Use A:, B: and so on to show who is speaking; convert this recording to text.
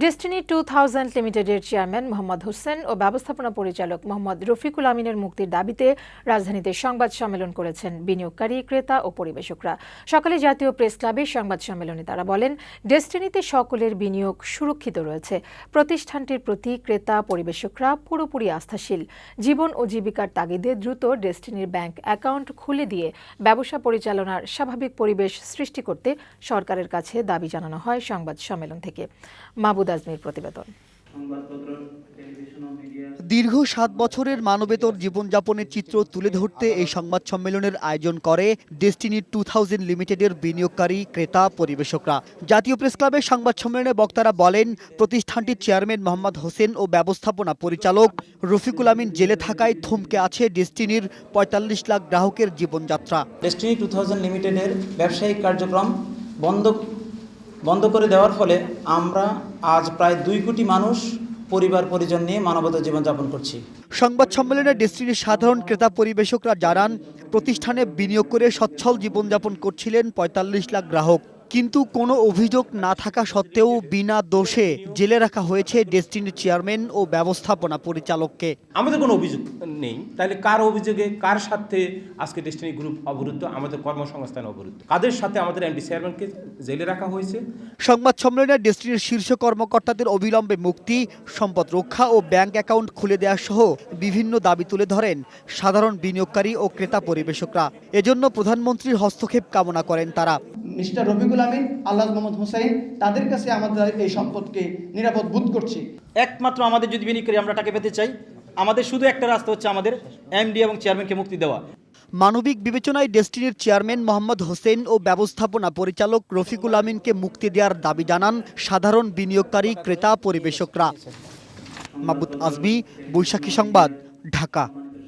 A: Destiny 2000 লিমিটেডের chairman Mohammad Hossain ও ব্যবস্থাপনা পরিচালক মোহাম্মদ রফিকুল আমিনের মুক্তির দাবিতে রাজধানীতে সংবাদ সম্মেলন করেছেন বিনিয়োগকারী, ক্রেতা ও পরিবেশকরা। সকালে জাতীয় প্রেস ক্লাবে সংবাদ সম্মেলনে তারা বলেন, ডেস্টিনিতে সকলের বিনিয়োগ সুরক্ষিত রয়েছে। প্রতিষ্ঠানটির প্রতি ক্রেতা পরিবেশকরা পুরোপুরি আস্থাশীল। জীবন ও জীবিকার তাগিদে দ্রুত ডেস্টিনির ব্যাংক অ্যাকাউন্ট খুলে দিয়ে ব্যবসা পরিচালনার স্বাভাবিক পরিবেশ সৃষ্টি করতে সরকারের কাছে দাবি জানানো হয় সংবাদ সম্মেলন থেকে। মাহবুদ আজমির প্রতিবেদন।
B: দীর্ঘ ৭ বছরের মানবেতর জীবনযাপনের চিত্র তুলে ধরতে এই সংবাদ সম্মেলনের আয়োজন করে ডেস্টিনি 2000 লিমিটেডের বিনিয়োগকারী, ক্রেতা, পরিবেশকরা। জাতীয় প্রেস ক্লাবের সংবাদ সম্মেলনে বক্তারা বলেন, প্রতিষ্ঠানটির চেয়ারম্যান মোহাম্মদ হোসেন ও ব্যবস্থাপনা পরিচালক রফিকুল আমিন জেলে থাকায় থমকে আছে ডেস্টিনির ৪৫ লাখ গ্রাহকের জীবনযাত্রা।
C: ডেস্টিনি 2000 লিমিটেডের ব্যবসায়িক কার্যক্রম বন্ধ করে দেওয়ার ফলে আমরা আজ প্রায় ২ কোটি মানুষ পরিবার পরিজন নিয়ে মানবতা জীবনযাপন করছি।
B: সংবাদ সম্মেলনে ডেস্টিনির সাধারণ ক্রেতা পরিবেশকরা জানান, প্রতিষ্ঠানে বিনিয়োগ করে সচ্ছল জীবনযাপন করছিলেন ৪৫ লাখ গ্রাহক। কিন্তু কোনো অভিযোগ না থাকা সত্ত্বেও বিনা দোষে জেলে রাখা হয়েছে ডেস্টিনির চেয়ারম্যান ও ব্যবস্থাপনা পরিচালককে।
D: আমাদের কোনো অভিযোগ নেই, তাহলে কার অভিযোগে কার সাথে আজকে ডেস্টিনি গ্রুপ অবরুদ্ধ, আমাদের কর্মসংস্থান অবরুদ্ধ, কাদের সাথে আমাদের এমডি চেয়ারম্যানকে জেলে রাখা হয়েছে?
B: সংবাদ সম্মেলনে ডেস্টিনির শীর্ষ কর্মকর্তাদের অবিলম্বে মুক্তি, সম্পদ রক্ষা ও ব্যাংক অ্যাকাউন্ট খুলে দেওয়া সহ বিভিন্ন দাবি তুলে ধরেন সাধারণ বিনিয়োগকারী ও ক্রেতা পরিবেশকরা। এজন্য প্রধানমন্ত্রীর হস্তক্ষেপ কামনা করেন তারা।
E: মিস্টার রফিকুল আমিন, আল্লাহ মোহাম্মদ হোসেন, তাদের কাছে আমাদের এই সম্পদকে নিরাপদ বোধ করছি।
F: একমাত্র আমাদের যদি বিনিয়োগ আমরা টাকা পেতে চাই, আমাদের শুধু একটা রাস্তা হচ্ছে আমাদের এমডি এবং চেয়ারম্যানকে মুক্তি দেওয়া।
B: মানবিক বিবেচনায় ডেস্টিনির চেয়ারম্যান মোহাম্মদ হোসেন ও ব্যবস্থাপনা পরিচালক রফিকুল আমিনকে মুক্তি দেওয়ার দাবি জানান সাধারণ বিনিয়োগকারী, ক্রেতা, পরিবেশকরা। মাহবুদ আজমি, বৈশাখী সংবাদ, ঢাকা।